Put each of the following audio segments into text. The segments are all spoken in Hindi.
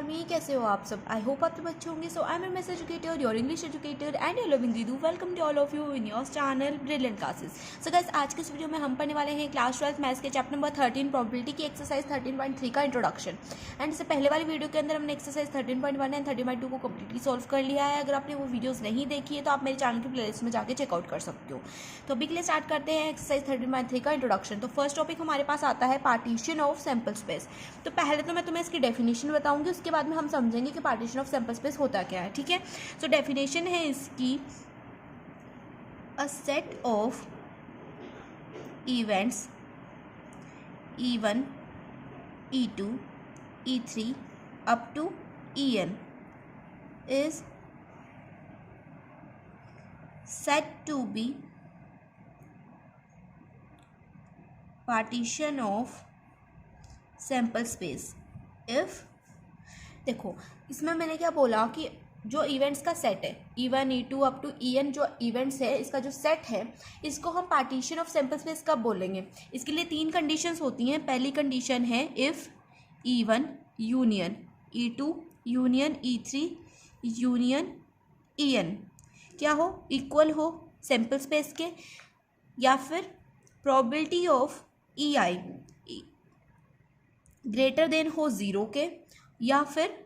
आर्मी, कैसे हो आप सब। आई होप आप सब अच्छे होंगे। So I am Ms educator, your English educator and your loving दीदू। Welcome to all of you in your channel brilliant classes. So guys, आज के इस वीडियो में हम पढ़ने वाले हैं क्लास 12 मैथ्स के चैप्टर नंबर 13 प्रोबेबिलिटी की एक्सरसाइज 13.3 का इंट्रोडक्शन। एंड इससे पहले वाली वीडियो के अंदर हमने एक्सरसाइज 13.1 एंड 13.2 को कम्प्लीटली सॉल्व कर लिया है। अगर आपने वो वीडियोज़ नहीं देखी है तो आप मेरे चैनल की प्लेलिस्ट में जाकर चेकआउट कर सकते हो। तो अभी के लिए स्टार्ट करते हैं एक्सरसाइज 13.3 का इंट्रोडक्शन। तो फर्स्ट टॉपिक हमारे पास आता है पार्टीशन ऑफ सैम्पल स्पेस। तो पहले तो मैं तुम्हें इसकी डेफिनेशन बताऊंगी, उसके बाद में हम समझेंगे कि पार्टीशन ऑफ सैम्पल स्पेस होता क्या है। ठीक है, सो डेफिनेशन है इसकी, a set of events E1, E2, E3 up to En is said to be partition of sample space if, देखो इसमें मैंने क्या बोला कि जो इवेंट्स का सेट है E1, E2 up to En, जो इवेंट्स है इसका जो सेट है इसको हम पार्टीशन ऑफ सैम्पल स्पेस कब बोलेंगे। इसके लिए तीन कंडीशंस होती हैं। पहली कंडीशन है if E1 union E2 union E3 union En क्या हो, इक्वल हो सैम्पल स्पेस के, या फिर probability of EI greater than हो 0 के, या फिर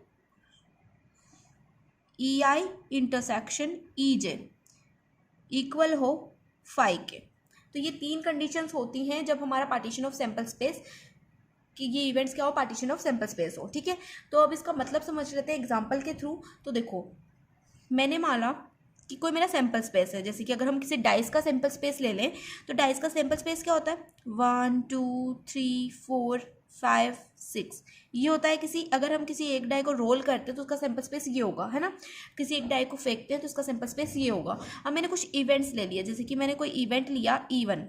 EI इंटरसेक्शन EJ इक्वल हो 5 के। तो ये तीन कंडीशंस होती हैं जब हमारा पार्टीशन ऑफ सैम्पल स्पेस कि ये इवेंट्स क्या हो, पार्टीशन ऑफ सैम्पल स्पेस हो। ठीक है, तो अब इसका मतलब समझ लेते हैं एग्जांपल के थ्रू। तो देखो मैंने माना कि कोई मेरा सैम्पल स्पेस है, जैसे कि अगर हम किसी डाइस का सैम्पल स्पेस ले लें तो डाइस का सैम्पल स्पेस क्या होता है 1 2 3 4 5 6 ये होता है। अगर हम किसी एक डाई को रोल करते हैं तो उसका सैम्पल स्पेस ये होगा, है ना। किसी एक डाई को फेंकते हैं तो उसका सैम्पल स्पेस ये होगा। अब मैंने कुछ इवेंट्स ले लिए, जैसे कि मैंने कोई इवेंट लिया E1,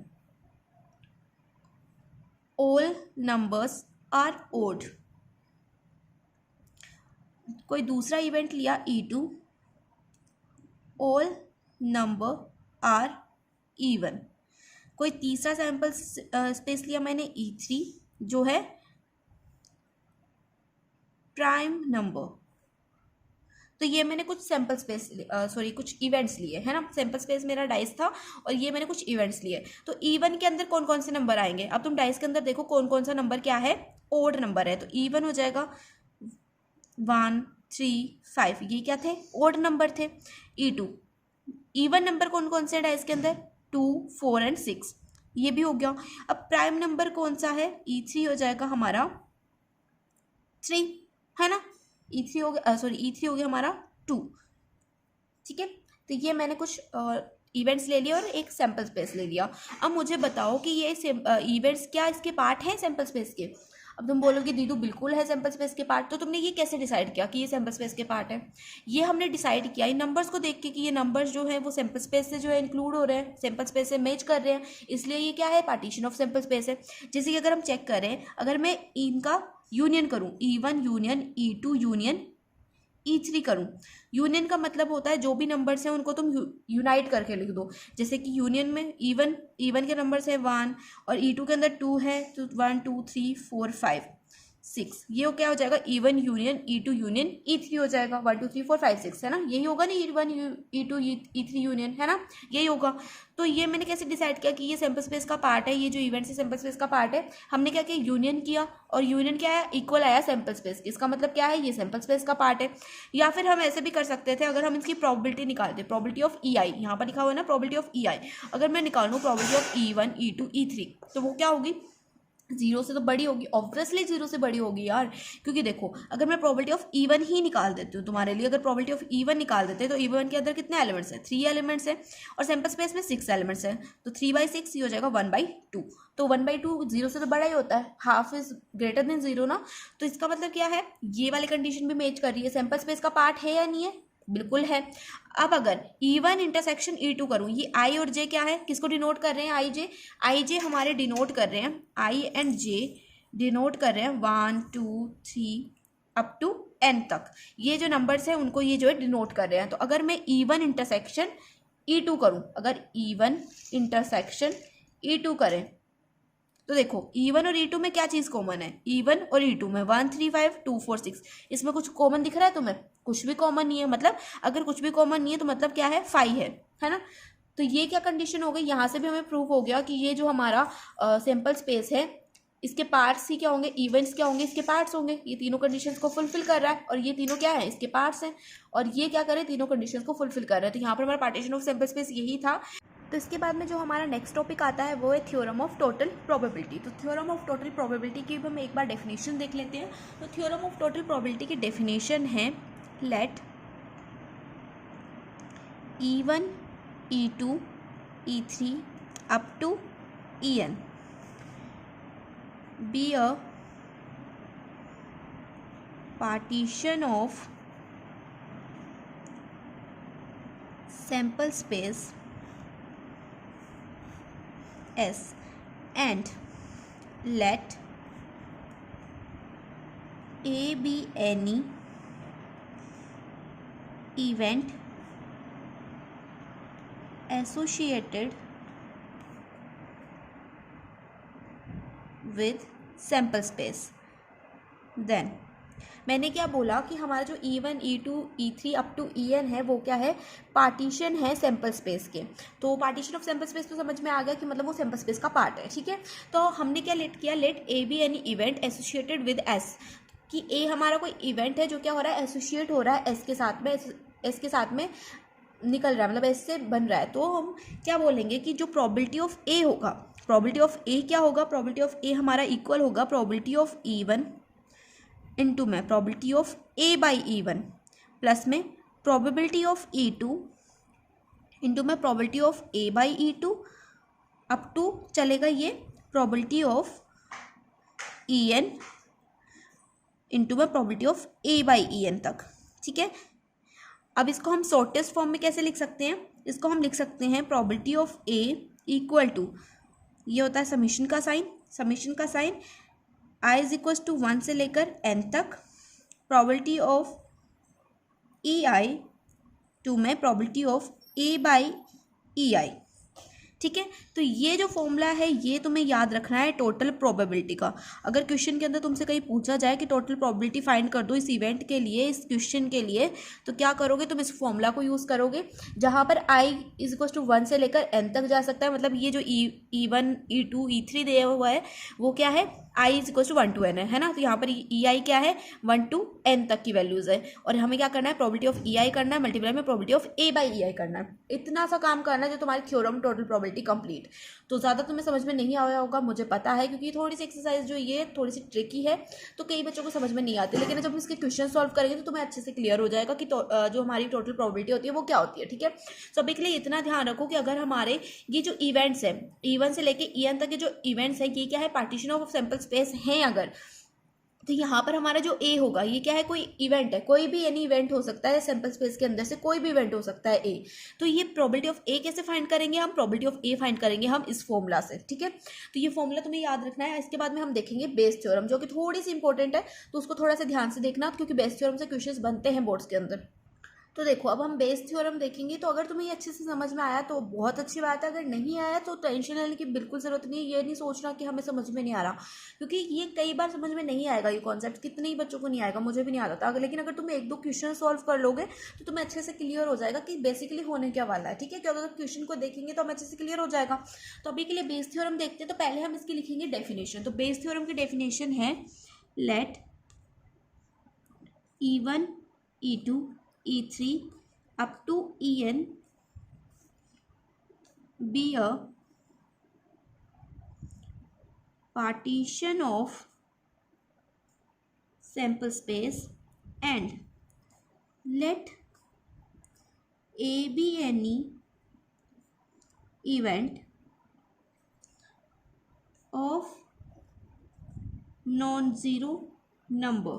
all numbers are odd. कोई दूसरा इवेंट लिया E2, all number are even. कोई तीसरा सैम्पल स्पेस लिया मैंने E3, जो है प्राइम नंबर। तो ये मैंने कुछ सैम्पल स्पेस कुछ इवेंट्स लिए, है ना। सैम्पल स्पेस मेरा डाइस था और ये मैंने कुछ इवेंट्स लिए। तो E1 के अंदर कौन कौन से नंबर आएंगे, अब तुम डाइस के अंदर देखो कौन कौन सा नंबर क्या है, ओड नंबर है। तो E1 हो जाएगा 1 3 5, ये क्या थे, ओड नंबर थे। E2 इवन नंबर कौन कौन से डाइस के अंदर 2 4 एंड 6, ये भी हो गया। अब प्राइम नंबर कौन सा है, E3 हो जाएगा हमारा 3, है ना। E3 हो गया, E3 हो गया हमारा 2। ठीक है, तो ये मैंने कुछ इवेंट्स ले लिए और एक सैम्पल स्पेस ले लिया। अब मुझे बताओ कि ये इवेंट्स क्या इसके पार्ट हैं सैम्पल स्पेस के। अब तुम बोलोगे दीदू बिल्कुल है सैम्पल स्पेस के पार्ट। तो तुमने ये कैसे डिसाइड किया कि ये सैम्पल स्पेस के पार्ट है। ये हमने डिसाइड किया इन नंबर्स को देख के कि ये नंबर्स जो है वो सैम्पल स्पेस से जो है इंक्लूड हो रहे हैं, सैम्पल स्पेस से मैच कर रहे हैं, इसलिए ये क्या है, पार्टीशन ऑफ सैम्पल स्पेस है। जैसे कि अगर हम चेक करें, अगर मैं इनका यूनियन करूँ, E1 union E2 union E3 करूँ, यूनियन का मतलब होता है जो भी नंबर्स हैं उनको तुम यूनाइट करके लिख दो। जैसे कि यूनियन में E1 के नंबर्स है 1 और E2 के अंदर 2 है, तो 1 2 3 4 5 6, ये क्या हो जाएगा E1 union E2 union E3 हो जाएगा। 1 2 3 4 5 6, है ना, यही होगा ना E1 E2 E3 यूनियन, है ना, यही होगा। तो ये मैंने कैसे डिसाइड किया कि ये सैम्पल स्पेस का पार्ट है, ये जो इवेंट है सैम्पल स्पेस का पार्ट है। हमने क्या किया, यूनियन किया, और यूनियन क्या है, इक्वल आया सैम्पल स्पेस। इसका मतलब क्या है, ये सैम्पल स्पेस का पार्ट है। या फिर हम ऐसे भी कर सकते थे, अगर हम इसकी प्रोबेबिलिटी निकालते, प्रोबेबिलिटी ऑफ EI, यहाँ पर लिखा हुआ है ना प्रोबेबिलिटी ऑफ EI, अगर मैं निकालूँ probability of E1 E2 E3, तो वो क्या होगी, 0 से तो बड़ी होगी, ऑब्वियसली 0 से बड़ी होगी यार। क्योंकि देखो अगर मैं प्रोबेबिलिटी ऑफ E1 ही निकाल देती हूँ तुम्हारे लिए, अगर प्रोबेबिलिटी ऑफ E1 निकाल देते हैं तो E1 के अंदर कितने एलिमेंट्स हैं, 3 एलिमेंट्स हैं, और सैम्पल स्पेस में 6 एलिमेंट्स हैं। तो 3/6 ये हो जाएगा 1/2। तो 1/2 0 से तो बड़ा ही होता है, हाफ इज ग्रेटर देन 0 ना। तो इसका मतलब क्या है, ये वाली कंडीशन भी मैच कर रही है, सैम्पल स्पेस का पार्ट है या नहीं है, बिल्कुल है। अब अगर E1 इंटरसेक्शन E2 करूँ, ये I और J क्या है, किसको डिनोट कर रहे हैं, I J हमारे डिनोट कर रहे हैं, I एंड J डिनोट कर रहे हैं 1 2 3 अप टू N तक, ये जो नंबर्स हैं उनको ये जो है डिनोट कर रहे हैं। तो अगर मैं E1 इंटरसेक्शन E2 करूँ, अगर E1 इंटरसेक्शन E2 करें तो देखो E1 और E2 में क्या चीज़ कॉमन है, E1 और E2 में 1 3 5 2 4 6, इसमें कुछ कॉमन दिख रहा है तुम्हें? कुछ भी कॉमन नहीं है। मतलब अगर कुछ भी कॉमन नहीं है तो मतलब क्या है, 5 है ना। तो ये क्या कंडीशन हो गई, यहाँ से भी हमें प्रूफ हो गया कि ये जो हमारा सैंपल स्पेस है इसके पार्ट्स ही क्या होंगे, इवेंट्स क्या होंगे, इसके पार्ट्स होंगे। ये तीनों कंडीशंस को फुलफिल कर रहा है और ये तीनों क्या है, इसके पार्ट्स हैं, और ये क्या करे, तीनों कंडीशंस को फुलफिल कर रहे हैं। तो यहाँ पर हमारा पार्टीशन ऑफ सैंपल स्पेस यही था। तो इसके बाद में जो हमारा नेक्स्ट टॉपिक आता है वो है थ्योरम ऑफ टोटल प्रोबेबिलिटी। तो थ्योरम ऑफ टोटल प्रोबेबिलिटी की हम एक बार डेफिनेशन देख लेते हैं। तो थ्योरम ऑफ टोटल प्रोबेबिलिटी की डेफिनेशन है, late E1 E2 E3 up to En be a partition of sample space S and let A be any event associated with sample space। then मैंने क्या बोला कि हमारा जो E1 E2 E3 up to En है वो क्या है, पार्टीशन है सैंपल स्पेस के। तो पार्टीशन ऑफ सैंपल स्पेस तो समझ में आ गया कि मतलब वो सैंपल स्पेस का पार्ट है, ठीक है। तो हमने क्या लेट किया, let A be any event associated with S, कि ए हमारा कोई इवेंट है जो क्या हो रहा है, एसोसिएट हो रहा है एस के साथ में, एस के साथ में निकल रहा है, मतलब एस से बन रहा है। तो हम क्या बोलेंगे कि जो प्रोबेबिलिटी ऑफ ए होगा, प्रोबेबिलिटी ऑफ ए क्या होगा, प्रोबेबिलिटी ऑफ ए हमारा इक्वल होगा प्रोबेबिलिटी ऑफ E1 इंटू में probability of A by E1 plus में प्रोबेबिलिटी ऑफ E2 इंटू में probability of A by E2 up to चलेगा ये प्रोबेबिलिटी ऑफ En इंटू में probability of A by En तक, ठीक है। अब इसको हम शॉर्टेस्ट फॉर्म में कैसे लिख सकते हैं, इसको हम लिख सकते हैं probability of A equal to, ये होता है समीशन का साइन, समीशन का sign i is equal to 1 से लेकर n तक प्रोबेबिलिटी ऑफ EI टू में probability of a by EI, ठीक है। तो ये जो फॉर्मूला है ये तुम्हें याद रखना है टोटल प्रोबेबिलिटी का। अगर क्वेश्चन के अंदर तुमसे कहीं पूछा जाए कि टोटल प्रोबेबिलिटी फाइंड कर दो इस इवेंट के लिए, इस क्वेश्चन के लिए, तो क्या करोगे, तुम इस फॉर्मूला को यूज़ करोगे जहाँ पर i इज इक्वल टू 1 से लेकर n तक जा सकता है। मतलब ये जो E1 E2 E3 दिया हुआ है वो क्या है, i is equal to 1 to n है ना। तो यहाँ पर EI क्या है, 1 to n तक की वैल्यूज़ है, और हमें क्या करना है, प्रोबेबिलिटी ऑफ EI करना है मल्टीप्लाई में probability of a by EI करना है। इतना सा काम करना है जो तुम्हारी थ्योरम टोटल प्रोबेबिलिटी कंप्लीट। तो ज़्यादा तुम्हें समझ में नहीं आया होगा मुझे पता है, क्योंकि थोड़ी सी एक्सरसाइज जो ये थोड़ी सी ट्रिकी है, तो कई बच्चों को समझ में नहीं आती, लेकिन जब इसके क्वेश्चन सॉल्व करेंगे तो तुम्हें अच्छे से क्लियर हो जाएगा कि जो हमारी टोटल प्रोबेबिलिटी होती है वो क्या होती है, ठीक है। सो अभी के लिए इतना ध्यान रखो कि अगर हमारे ये जो इवेंट्स है E1 से लेके En तक के जो इवेंट्स है ये क्या है, पार्टीशन ऑफ सैंपल स्पेस हैं अगर, तो यहाँ पर हमारा जो ए होगा ये क्या है, कोई इवेंट है, कोई भी एनी इवेंट हो सकता है सैंपल स्पेस के अंदर से, कोई भी इवेंट हो सकता है ए। तो ये प्रोबेबिलिटी ऑफ ए कैसे फाइंड करेंगे हम, प्रोबेबिलिटी ऑफ ए फाइंड करेंगे हम इस फॉर्मूला से, ठीक है। तो ये फॉर्मूला तुम्हें याद रखना है। इसके बाद में हम देखेंगे बेस थ्योरम, जो कि थोड़ी सी इंपॉर्टेंट है, तो उसको थोड़ा सा ध्यान से देखना, क्योंकि बेस थ्योरम से क्वेश्चन बनते हैं बोर्ड्स के अंदर। तो देखो अब हम बेस थ्योरम देखेंगे। तो अगर तुम्हें ये अच्छे से समझ में आया तो बहुत अच्छी बात है, अगर नहीं आया तो टेंशन लेने की बिल्कुल ज़रूरत नहीं है। ये नहीं सोचना कि हमें समझ में नहीं आ रहा, क्योंकि ये कई बार समझ में नहीं आएगा ये कॉन्सेप्ट, कितने ही बच्चों को नहीं आएगा, मुझे भी नहीं आता था। लेकिन अगर तुम एक दो क्वेश्चन सॉल्व कर लोगे तो तुम्हें अच्छे से क्लियर हो जाएगा कि बेसिकली होने क्या वाला है, ठीक है। क्योंकि अगर क्वेश्चन को देखेंगे तो हमें अच्छे से क्लियर हो जाएगा। तो अभी के लिए बेस थ्योरम देखते हैं। तो पहले हम इसकी लिखेंगे डेफिनेशन। तो बेस थ्योरम की डेफिनेशन है, late E1 E2 E3 up to En be a partition of sample space and let A be any event of non-zero number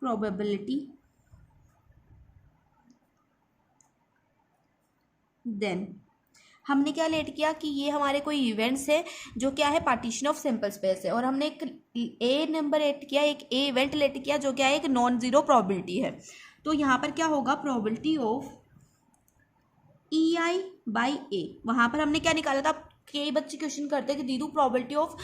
probability, then हमने क्या लेट किया कि ये हमारे कोई इवेंट्स है जो क्या है, पार्टीशन ऑफ सैंपल स्पेस है, और हमने एक ए नंबर लेट किया, एक ए इवेंट लेट किया जो क्या है, एक नॉन जीरो प्रोबेबिलिटी है। तो यहाँ पर क्या होगा, प्रोबेबिलिटी ऑफ EI बाई ए, वहाँ पर हमने क्या निकाला था, कई बच्चे क्वेश्चन करते हैं कि दीदू प्रॉबिलिटी ऑफ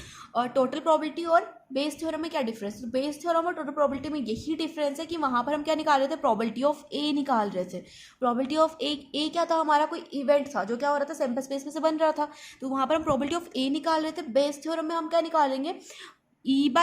टोटल प्रॉबिलिटी और बेस थ्योरम में क्या डिफरेंस है। तो बेस थ्योरम और टोटल प्रॉबिलिटी में यही डिफरेंस है कि वहां पर हम क्या निकाल रहे थे, प्रॉबिलिटी ऑफ ए निकाल रहे थे। प्रॉबिलिटी ऑफ ए क्या था, हमारा कोई इवेंट था जो क्या हो रहा था, सैंपल स्पेस में से बन रहा था, तो वहां पर हम प्रॉबिलिटी ऑफ ए निकाल रहे थे। बेस थ्योरम में हम क्या निकालेंगे, ई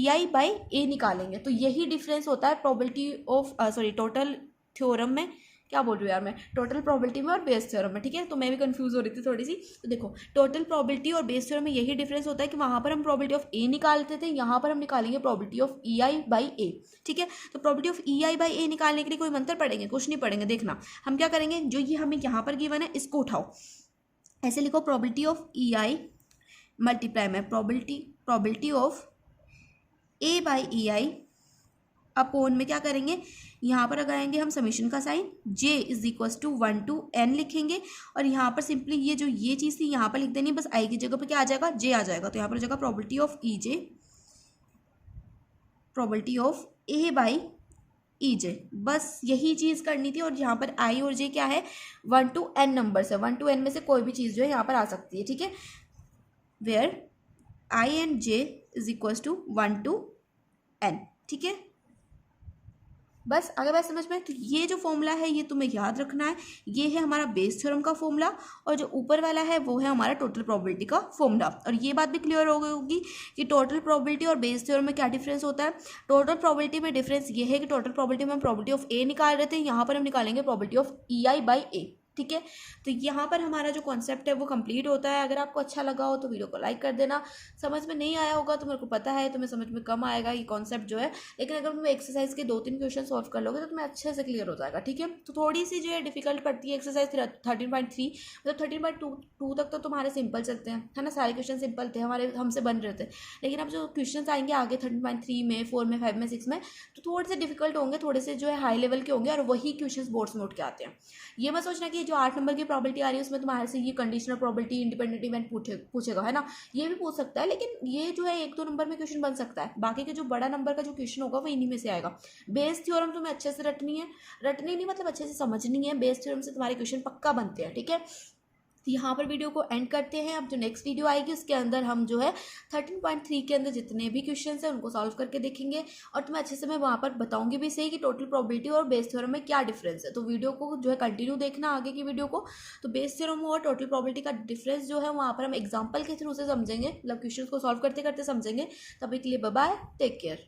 आई बाई ए निकालेंगे। तो यही डिफरेंस होता है प्रॉबिलिटी ऑफ टोटल थ्योरम में, क्या बोल रही हूँ यार मैं, टोटल प्रोबेबिलिटी में और बेस थ्योरम में। ठीक है, तो मैं भी कंफ्यूज हो रही थी थोड़ी सी। तो देखो टोटल प्रोबेबिलिटी और बेस थ्योरम में यही डिफरेंस होता है कि वहां पर हम प्रोबेबिलिटी ऑफ ए निकालते थे, यहाँ पर हम निकालेंगे probability of E I by A. ठीक है, तो probability of E I by A निकालने के लिए कोई मंत्र पढ़ेंगे, कुछ नहीं पढ़ेंगे। देखना हम क्या करेंगे, जो ये हमें यहाँ पर गिवन है इसको उठाओ, ऐसे लिखो probability of E I multiply में probability of A by E I upon में क्या करेंगे, यहाँ पर लगाएंगे हम समीशन का sign, j is equal to 1 to n लिखेंगे, और यहाँ पर सिंपली ये जो ये चीज़ थी यहाँ पर लिख देनी, बस i की जगह पर क्या आ जाएगा, j आ जाएगा। तो यहाँ पर जगह probability of E J, probability of a by E J, बस यही चीज़ करनी थी। और यहाँ पर i और j क्या है, 1 to n नंबर से, 1 to n में से कोई भी चीज़ जो है यहाँ पर आ सकती है। ठीक है, where i and j is equal to 1 to n। ठीक है, बस अगर बात समझ में, तो ये जो फॉर्मूला है ये तुम्हें याद रखना है, ये है हमारा बेस थ्योरम का फॉर्मूला, और जो ऊपर वाला है वो है हमारा टोटल प्रोबेबिलिटी का फॉर्मूला। और ये बात भी क्लियर हो गई होगी कि टोटल प्रोबेबिलिटी और बेस थ्योरम में क्या डिफरेंस होता है। टोटल प्रोबेबिलिटी में डिफरेंस ये है कि टोटल प्रोबेबिलिटी में हम प्रोबेबिलिटी ऑफ ए निकाल रहे थे, यहाँ पर हम निकालेंगे probability of E I by A. ठीक है, तो यहाँ पर हमारा जो कॉन्सेप्ट है वो कंप्लीट होता है। अगर आपको अच्छा लगा हो तो वीडियो को लाइक कर देना, समझ में नहीं आया होगा तो मेरे को पता है तुम्हें समझ में कम आएगा ये कॉन्सेप्ट जो है, लेकिन अगर तुम एक्सरसाइज के 2-3 क्वेश्चन सॉल्व कर लोगे तो तुम्हें अच्छे से क्लियर हो जाएगा। ठीक है, तो थोड़ी सी जो है डिफिकल्ट पड़ती है एक्सरसाइज 13.3, मतलब 13.2 तक तो तुम्हारे सिंपल चलते हैं, है ना, सारे क्वेश्चन सिंपल थे हमारे, हमसे बन रहे थे। लेकिन अब जो क्वेश्चन आएंगे आगे 13.3 में, 4 में, 5 में, 6 में, तो थोड़े से डिफिकल्ट होंगे, थोड़े से जो है हाई लेवल के होंगे, और वही क्वेश्चन बोर्ड्स में उठ के आते हैं। ये मत सोचना कि जो 8 नंबर की प्रोबेबिलिटी आ रही है उसमें तुम्हारे से ये कंडीशनल प्रोबेबिलिटी, इंडिपेंडेंट इवेंट पूछेगा, है ना, ये भी पूछ सकता है, लेकिन ये जो है 1-2 नंबर में क्वेश्चन बन सकता है, बाकी के जो बड़ा नंबर का जो क्वेश्चन होगा वो इन्हीं में से आएगा। बेस थ्योरम तुम्हें अच्छे से रटनी है, रटनी नहीं मतलब अच्छे से समझनी है, बेस थ्योरम से तुम्हारे क्वेश्चन पक्का बनते हैं। ठीक है, तो यहाँ पर वीडियो को एंड करते हैं। अब जो नेक्स्ट वीडियो आएगी उसके अंदर हम जो है 13.3 के अंदर जितने भी क्वेश्चन हैं उनको सॉल्व करके देखेंगे, और तुम्हें अच्छे से मैं वहाँ पर बताऊंगी भी सही कि टोटल प्रोबेबिलिटी और बेस थ्योरम में क्या डिफरेंस है। तो वीडियो को जो है कंटिन्यू देखना आगे की वीडियो को। तो बेस थ्योरम और टोटल प्रोबेबिलिटी का डिफरेंस जो है वहाँ पर हम एग्जाम्पल के थ्रू से समझेंगे, मतलब क्वेश्चन को सॉल्व करते करते समझेंगे। तभी के लिए बाय बाय, टेक केयर।